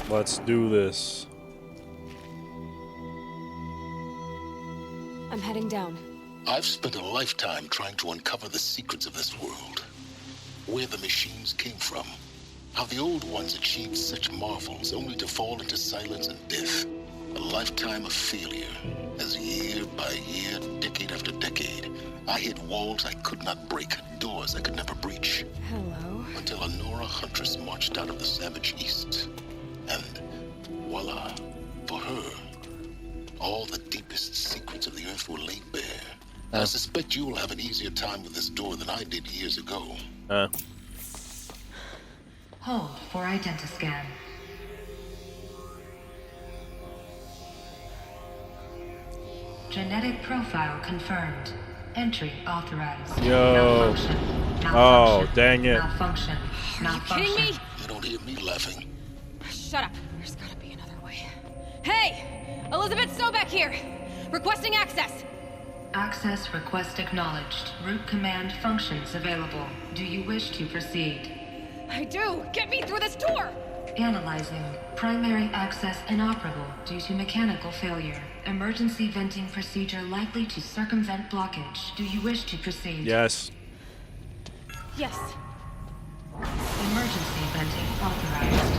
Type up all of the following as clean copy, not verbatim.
Let's do this. I'm heading down. I've spent a lifetime trying to uncover the secrets of this world. Where the machines came from. How the old ones achieved such marvels only to fall into silence and death. A lifetime of failure. As year by year, decade after decade, I hit walls I could not break, doors I could never breach. Hello. Until a Nora huntress marched out of the savage east. And voila, for her, all the deepest secrets of the earth were laid bare. I suspect you will have an easier time with this door than I did years ago. Hold for identiscan. Genetic profile confirmed. Entry authorized. Yo. Malfunction. Oh, dang it. Malfunction. Are you kidding me? You don't hear me laughing. Shut up. There's gotta be another way. Hey! Elizabeth Sobeck here! Requesting access! Access request acknowledged. Root command functions available. Do you wish to proceed? I do! Get me through this door! Analyzing. Primary access inoperable due to mechanical failure. Emergency venting procedure likely to circumvent blockage. Do you wish to proceed? Yes. Yes. Emergency venting authorized.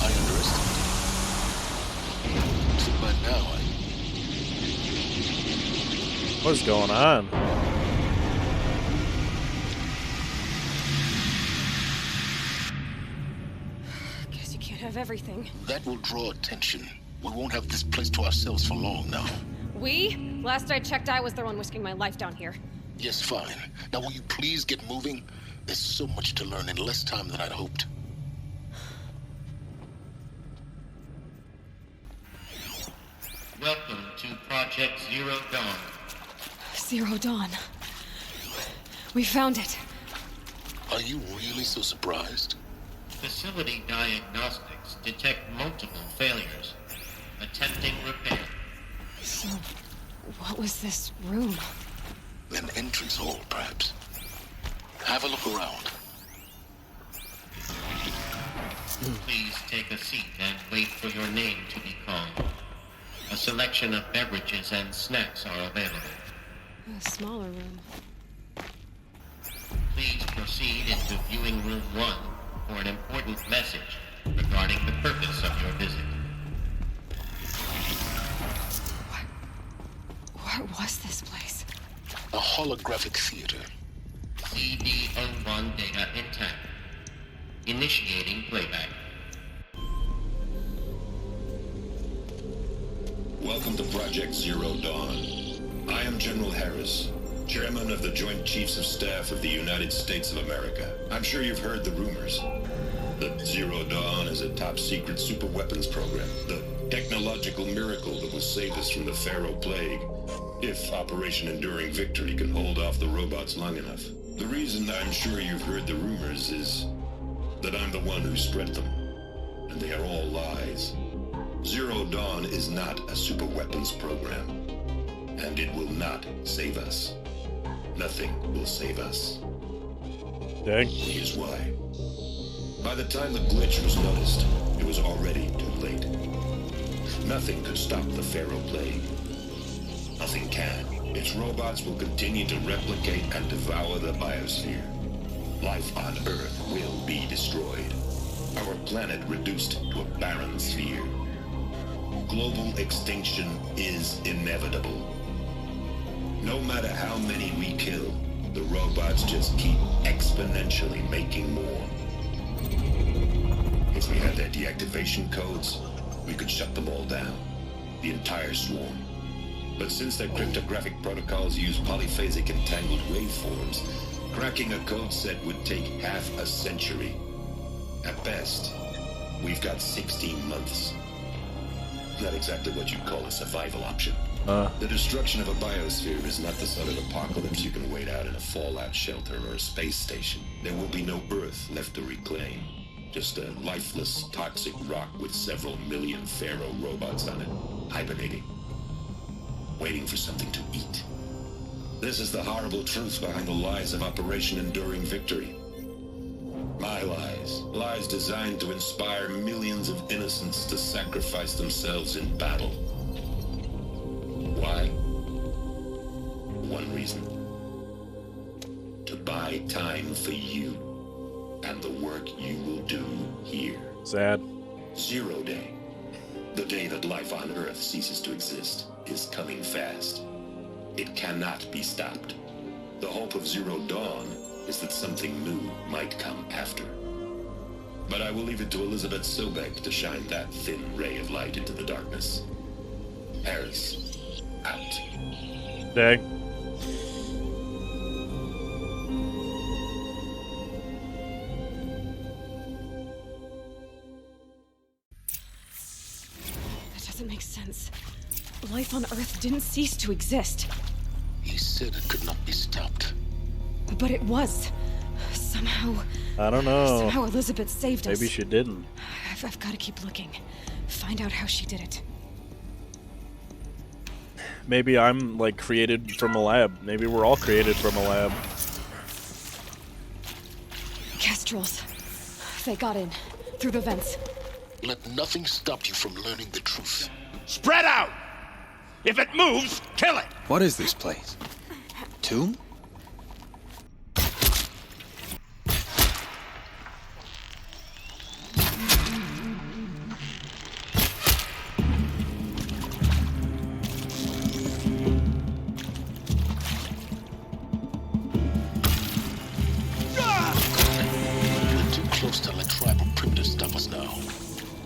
I underestimated. So by now, What's going on? Guess you can't have everything. that will draw attention. We won't have this place to ourselves for long now. We? Last I checked, I was the one risking my life down here. Yes, fine. Now will you please get moving? There's so much to learn in less time than I'd hoped. Welcome to Project Zero Dawn. Zero Dawn. We found it. Are you really so surprised? Facility diagnostics detect multiple failures. Attempting repair. So, what was this room? An entrance hall, perhaps. Have a look around. Please take a seat and wait for your name to be called. A selection of beverages and snacks are available. A smaller room. Please proceed into viewing room 1 for an important message regarding the purpose of your visit. What was this place? A holographic theater. CD01 data intact. Initiating playback. Welcome to Project Zero Dawn. I am General Harris, Chairman of the Joint Chiefs of Staff of the United States of America. I'm sure you've heard the rumors. That Zero Dawn is a top-secret super-weapons program. The technological miracle that will save us from the Pharaoh Plague, if Operation Enduring Victory can hold off the robots long enough. The reason I'm sure you've heard the rumors is that I'm the one who spread them, and they are all lies. Zero Dawn is not a super-weapons program, and it will not save us. Nothing will save us. Dang. Here's why. By the time the glitch was noticed, it was already too late. Nothing could stop the Pharaoh Plague. Nothing can. Its robots will continue to replicate and devour the biosphere. Life on Earth will be destroyed. Our planet reduced to a barren sphere. Global extinction is inevitable. No matter how many we kill, the robots just keep exponentially making more. If we had their deactivation codes, we could shut them all down. The entire swarm. But since their cryptographic protocols use polyphasic entangled waveforms, cracking a code set would take half a century. At best, we've got 16 months. Not exactly what you'd call a survival option. The destruction of a biosphere is not the sort of apocalypse you can wait out in a fallout shelter or a space station. There will be no Earth left to reclaim. Just a lifeless, toxic rock with several million Pharaoh robots on it, hibernating, waiting for something to eat. This is the horrible truth behind the lies of Operation Enduring Victory. My lies. Lies designed to inspire millions of innocents to sacrifice themselves in battle. Why? One reason. To buy time for you and the work you will do here. Sad. 0 Day. The day that life on Earth ceases to exist is coming fast. It cannot be stopped. The hope of Zero Dawn is that something new might come after. But I will leave it to Elizabeth Sobek to shine that thin ray of light into the darkness. Harris, out. Dang. That doesn't make sense. Life on Earth didn't cease to exist. He said it could not be stopped. But it was. Somehow... I don't know. Somehow Elizabeth saved us. Maybe she didn't. I've got to keep looking. Find out how she did it. Maybe I'm, like, created from a lab. Maybe we're all created from a lab. Kestrels. They got in. Through the vents. Let nothing stop you from learning the truth. Spread out! If it moves, kill it! What is this place? Tomb? We're too close to let tribal primitives stop us now.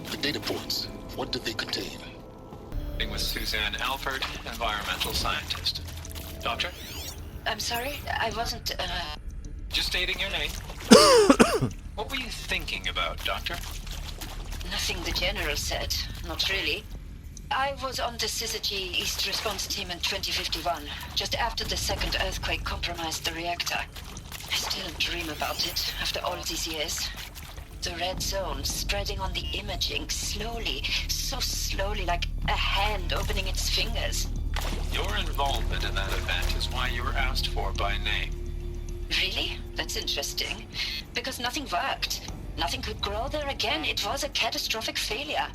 The data ports, what did they contain? With Suzanne Alford, environmental scientist. Doctor? I'm sorry, I wasn't, Just stating your name. What were you thinking about, Doctor? nothing the General said. Not really. I was on the Syzygy East Response Team in 2051, just after the second earthquake compromised the reactor. I still dream about it, after all these years. The red zone spreading on the imaging, slowly, so slowly, like a hand opening its fingers. Your involvement in that event is why you were asked for by name. Really? That's interesting. Because nothing worked. Nothing could grow there again. It was a catastrophic failure.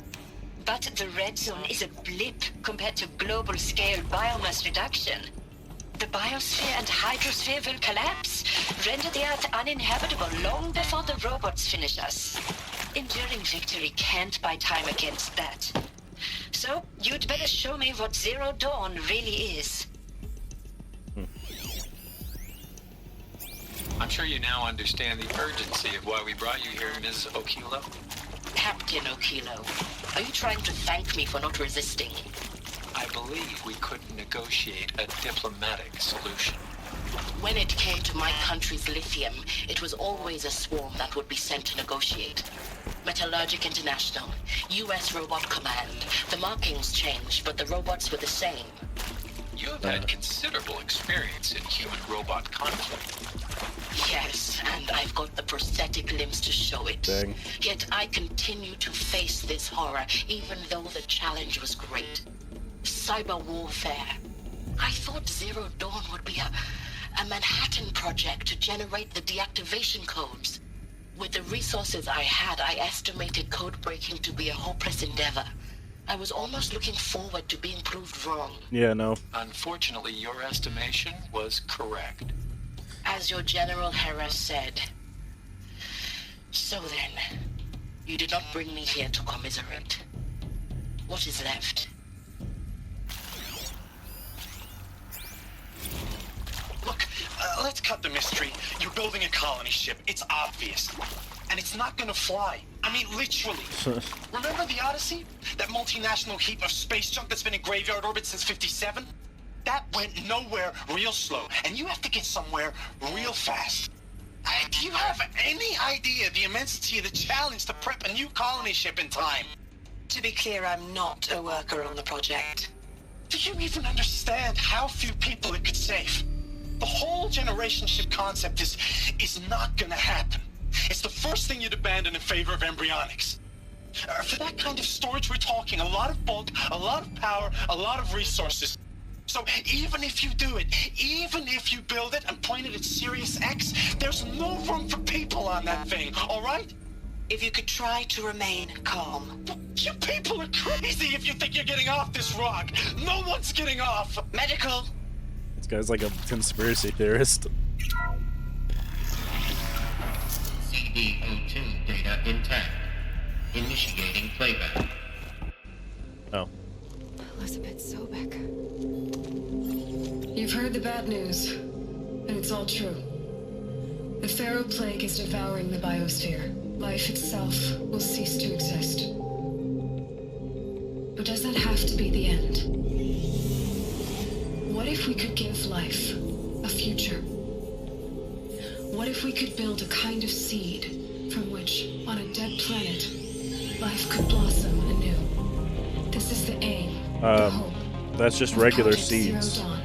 But the red zone is a blip compared to global-scale biomass reduction. The biosphere and hydrosphere will collapse, render the Earth uninhabitable long before the robots finish us. Enduring Victory can't buy time against that. So, you'd better show me what Zero Dawn really is. I'm sure you now understand the urgency of why we brought you here, Ms. Okilo. Captain Okilo, are you trying to thank me for not resisting? I believe we couldn't negotiate a diplomatic solution. When it came to my country's lithium, it was always a swarm that would be sent to negotiate. Metallurgic International, U.S. Robot Command. The markings changed, but the robots were the same. You have had considerable experience in human-robot conflict. Yes, and I've got the prosthetic limbs to show it. Dang. Yet I continue to face this horror, even though the challenge was great. Cyber warfare. I thought Zero Dawn would be a Manhattan project to generate the deactivation codes. With the resources I had, I estimated code breaking to be a hopeless endeavor. I was almost looking forward to being proved wrong. Yeah, no. Unfortunately, your estimation was correct. As your General Harris said. So then, you did not bring me here to commiserate. What is left? Look, let's cut the mystery. You're building a colony ship. It's obvious. And it's not gonna fly. I mean, literally. Remember the Odyssey? That multinational heap of space junk that's been in graveyard orbit since 57? That went nowhere real slow. And you have to get somewhere real fast. Do you have any idea the immensity of the challenge to prep a new colony ship in time? To be clear, I'm not a worker on the project. Do you even understand how few people it could save? The whole generation ship concept is not gonna happen. It's the first thing you'd abandon in favor of embryonics. For that kind of storage, we're talking a lot of bulk, a lot of power, a lot of resources. So even if you do it, even if you build it and point it at Sirius X, there's no room for people on that thing, all right? If you could try to remain calm. You people are crazy if you think you're getting off this rock. No one's getting off. Medical. This guy's like a conspiracy theorist. CD02 data intact. Initiating playback. Oh. Elizabeth Sobek. You've heard the bad news, and it's all true. The Pharaoh Plague is devouring the biosphere. Life itself will cease to exist. But does that have to be the end? What if we could give life a future? What if we could build a kind of seed from which, on a dead planet, life could blossom anew? This is the aim, the hope. That's just of regular Project seeds. Zero Dawn.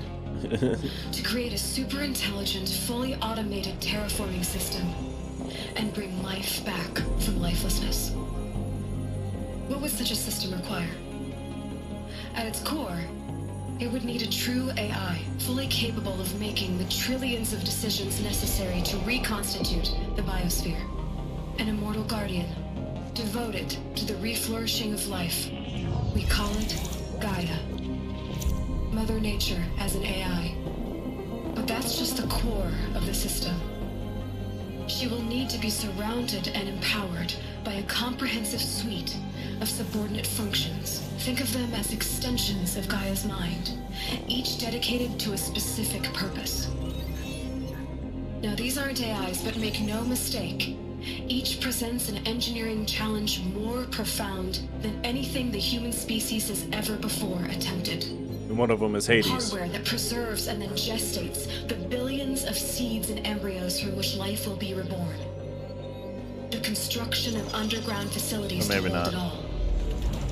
To create a super intelligent, fully automated terraforming system and bring life back from lifelessness. What would such a system require? At its core, it would need a true AI, fully capable of making the trillions of decisions necessary to reconstitute the biosphere. An immortal guardian, devoted to the reflourishing of life. We call it Gaia. Mother Nature as an AI. But that's just the core of the system. She will need to be surrounded and empowered by a comprehensive suite of subordinate functions. Think of them as extensions of Gaia's mind, each dedicated to a specific purpose. Now, these aren't AIs, but make no mistake, each presents an engineering challenge more profound than anything the human species has ever before attempted. And one of them is Hades. Hardware that preserves and then gestates the billions of seeds and embryos from which life will be reborn. The construction of underground facilities to hold it all.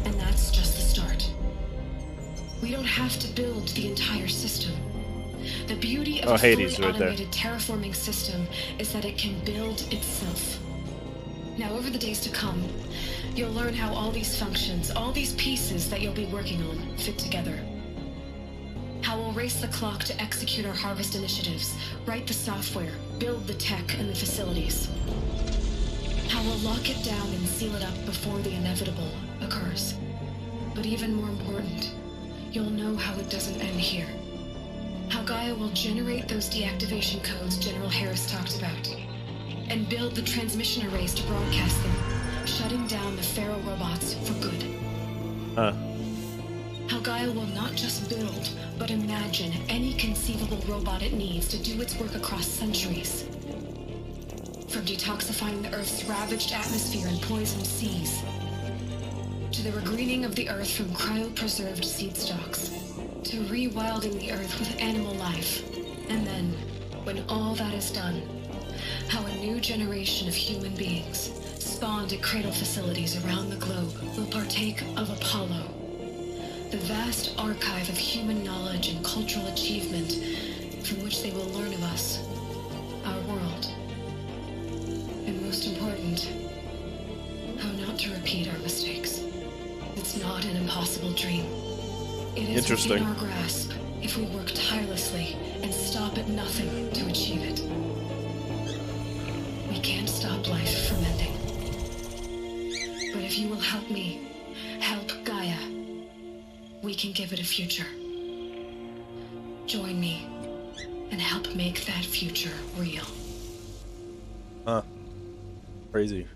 And that's just the start. We don't have to build the entire system. The beauty of a Hades fully right there. automated terraforming system is that it can build itself. Now, over the days to come, you'll learn how all these functions, all these pieces that you'll be working on, fit together. How we'll race the clock to execute our harvest initiatives, write the software, build the tech and the facilities. How we'll lock it down and seal it up before the inevitable occurs. But even more important, you'll know how it doesn't end here. How Gaia will generate those deactivation codes General Harris talked about, and build the transmission arrays to broadcast them, shutting down the Pharaoh robots for good. How Gaia will not just build, but imagine any conceivable robot it needs to do its work across centuries. From detoxifying the Earth's ravaged atmosphere and poisoned seas, to the regreening of the Earth from cryopreserved seed stalks, to rewilding the Earth with animal life. And then, when all that is done, how a new generation of human beings, spawned at cradle facilities around the globe, will partake of Apollo, the vast archive of human knowledge and cultural achievement from which they will learn of us, our world. And most important, how not to repeat our mistakes. It's not an impossible dream. It is within our grasp if we work tirelessly and stop at nothing to achieve it. We can't stop life from ending. But if you will help me, help Gaia, we can give it a future. Join me and help make that future real. Crazy.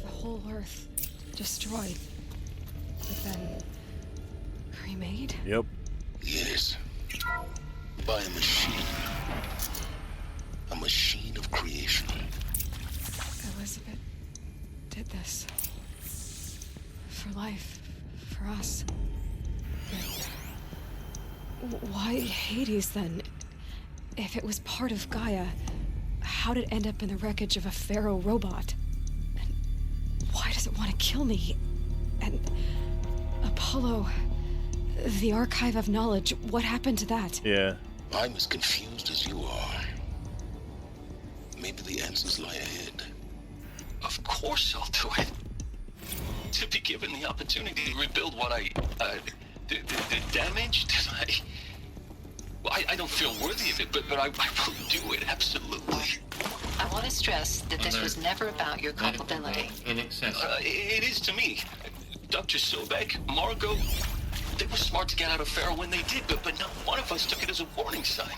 The whole Earth destroyed, but then remade? Yep. Yes. By a machine. A machine of creation. Elizabeth did this. For life. For us. But why Hades, then? If it was part of Gaia, how did it end up in the wreckage of a Pharaoh robot? And why does it want to kill me? And Apollo, the archive of knowledge, what happened to that? Yeah. I'm as confused as you are. Maybe the answers lie ahead. Of course I'll do it. To be given the opportunity to rebuild what I damaged, I don't feel worthy of it, but I will do it, absolutely. I want to stress that this was never about your culpability. It is to me. Dr. Sobek, Margot, they were smart to get out of Pharaoh when they did, but not one of us took it as a warning sign.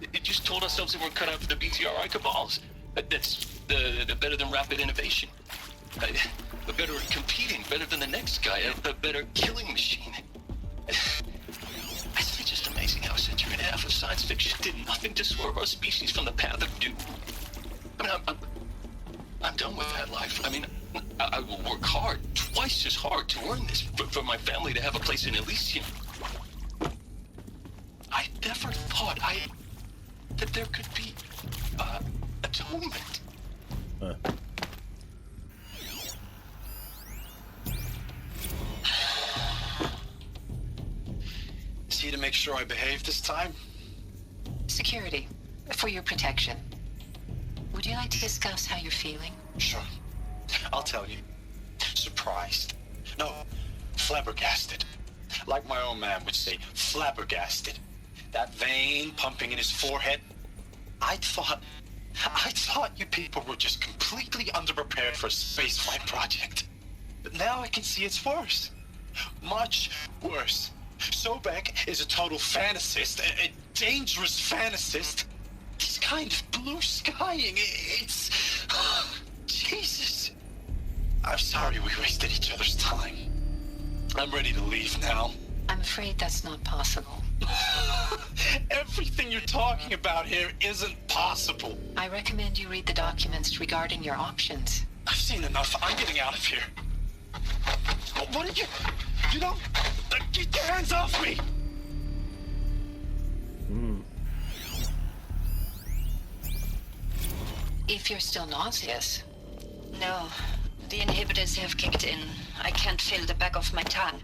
It just told ourselves that we're cut out for the BTRI cabals. That's the better than rapid innovation. A better at competing, better than the next guy, a better killing machine. It's just amazing how a century and a half of science fiction did nothing to swerve our species from the path of doom. I mean, I'm done with that life. I mean, I will work hard, twice as hard to earn this, for my family to have a place in Elysium. I never thought that there could be, atonement. See to make sure I behave this time? Security, for your protection. Would you like to discuss how you're feeling? Sure. I'll tell you. Surprised. No, flabbergasted. Like my own man would say, flabbergasted. That vein pumping in his forehead. I thought you people were just completely underprepared for a spaceflight project. But now I can see it's worse. Much worse. Sobek is a total fantasist, a dangerous fantasist. He's kind of blue skying. It's... Jesus. I'm sorry we wasted each other's time. I'm ready to leave now. I'm afraid that's not possible. Everything you're talking about here isn't possible. I recommend you read the documents regarding your options. I've seen enough. I'm getting out of here. What did you... You don't... Get your hands off me! If you're still nauseous. No, the inhibitors have kicked in. I can't feel the back of my tongue.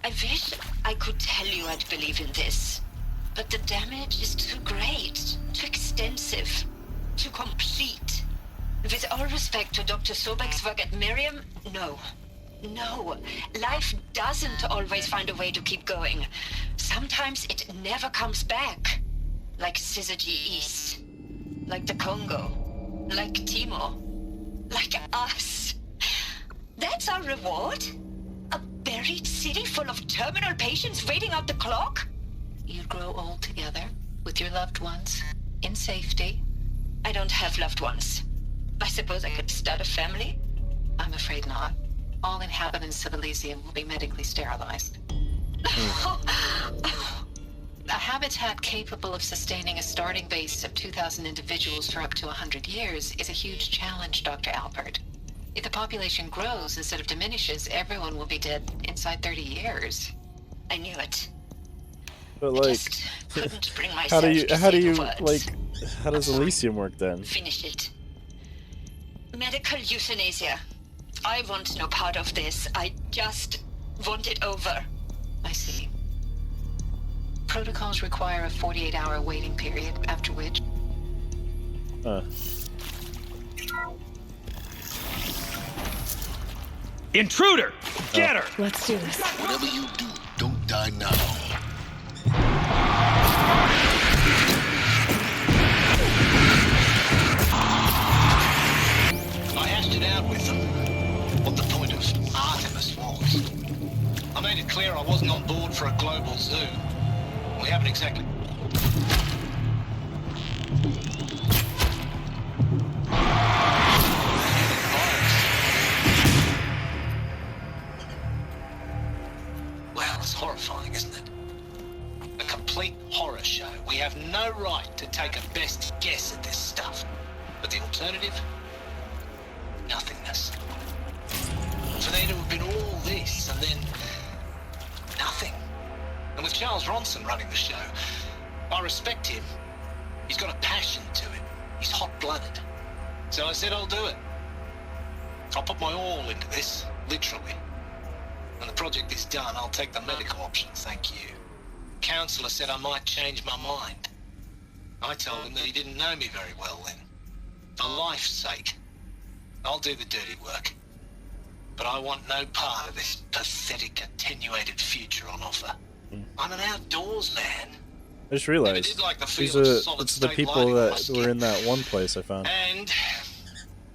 I wish I could tell you I'd believe in this. But the damage is too great, too extensive, too complete. With all respect to Dr. Sobek's work at Miriam, no. No, life doesn't always find a way to keep going. Sometimes it never comes back. Like Syzygy East. Like the Congo. Like Timor. Like us. That's our reward? A buried city full of terminal patients waiting out the clock? You grow old together with your loved ones in safety. I don't have loved ones. I suppose I could start a family? I'm afraid not. All inhabitants of Elysium will be medically sterilized. A habitat capable of sustaining a starting base of 2,000 individuals for up to 100 years is a huge challenge, Dr. Alpert. If the population grows instead of diminishes, everyone will be dead inside 30 years. I knew it. But like, I just couldn't bring myself how do you words. like, how does Elysium work then? Finish it. Medical euthanasia. I want no part of this. I just want it over. I see. Protocols require a 48-hour waiting period, after which... Intruder! Get her! Let's do this. Whatever you do, don't die now. I hashed it out with them. What the point of Artemis was. I made it clear I wasn't on board for a global zoo. We haven't exactly... Well, it's horrifying, isn't it? A complete horror show. We have no right to take a best guess at this stuff. But the alternative? Nothingness. For there to have been all this, and then... nothing. And with Charles Ronson running the show, I respect him. He's got a passion to it. He's hot-blooded. So I said I'll do it. I'll put my all into this, literally. When the project is done, I'll take the medical option, thank you. Counselor said I might change my mind. I told him that he didn't know me very well then. For life's sake, I'll do the dirty work. But I want no part of this pathetic, attenuated future on offer. I'm an outdoors man. I just realized did like the these feel of are solid it's the state people lighting on my that skin. were in that one place I found. And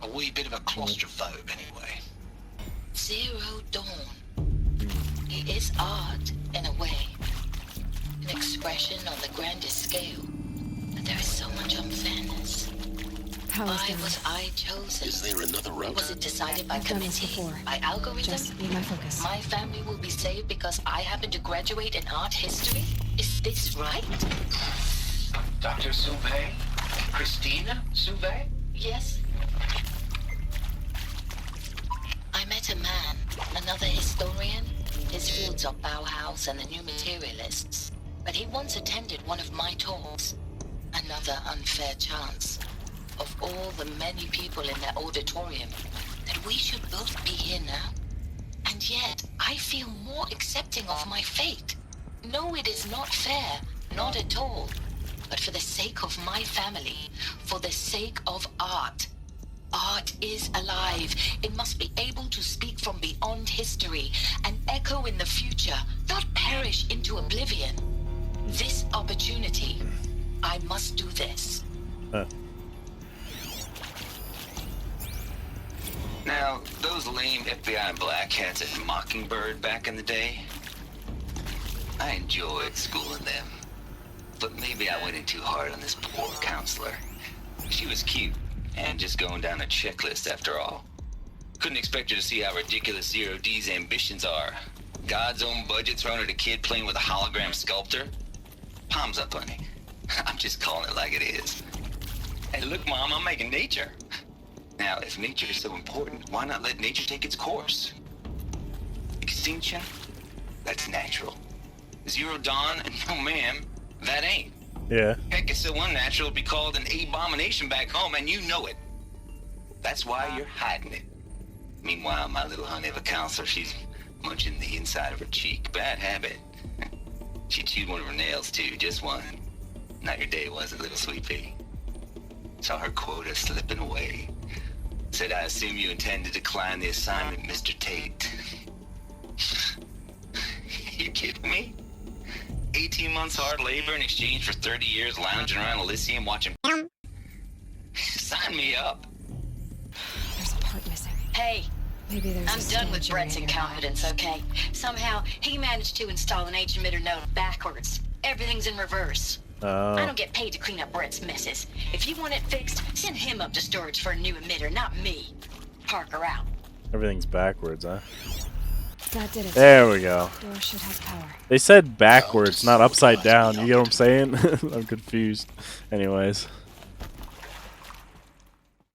a wee bit of a claustrophobe, anyway. Zero Dawn. It is art, in a way. An expression on the grandest scale. But there is so much unfairness. Why was I chosen? Is there another route? Was it decided by I've done this committee? before. By algorithm? Just be my focus. My family will be saved because I happen to graduate in art history? Is this right? Dr. Sauvé? Christina Sauvé? Yes. I met a man, another historian. His fields are Bauhaus and the New Materialists. But he once attended one of my talks. Another unfair chance. Of all the many people in that auditorium, that we should both be here now. And yet, I feel more accepting of my fate. No, it is not fair, not at all. But for the sake of my family, for the sake of art. Art is alive. It must be able to speak from beyond history and echo in the future, not perish into oblivion. This opportunity, I must do this. Now, those lame FBI black hats at Mockingbird back in the day, I enjoyed schooling them. But maybe I went in too hard on this poor counselor. She was cute, and just going down a checklist after all. Couldn't expect her to see how ridiculous Zero D's ambitions are. God's own budget thrown at a kid playing with a hologram sculptor? Palms up, honey. I'm just calling it like it is. Hey, look, Mom, I'm making nature. Now, if nature is so important, why not let nature take its course? Extinction? That's natural. Zero Dawn? No, ma'am, that ain't. Yeah. Heck, it's so unnatural it'd be called an abomination back home, and you know it. That's why you're hiding it. Meanwhile, my little honey of a counselor, she's munching the inside of her cheek. Bad habit. She chewed one of her nails, too, just one. Not your day, was it, little sweet pea? Saw her quota slipping away. Said, I assume you intend to decline the assignment, Mr. Tate. You kidding me? 18 months hard labor in exchange for 30 years lounging around Elysium watching. Sign me up. There's a part missing. Hey, Maybe there's I'm a done with storage Brett's area incompetence, okay? Somehow, he managed to install an H-emitter node backwards. Everything's in reverse. I don't get paid to clean up Brett's messes. If you want it fixed, send him up to storage for a new emitter, not me. Parker out. Everything's backwards, huh? That did it. There we go. Door should have power. They said backwards, not upside down. You get what I'm saying? I'm confused. Anyways.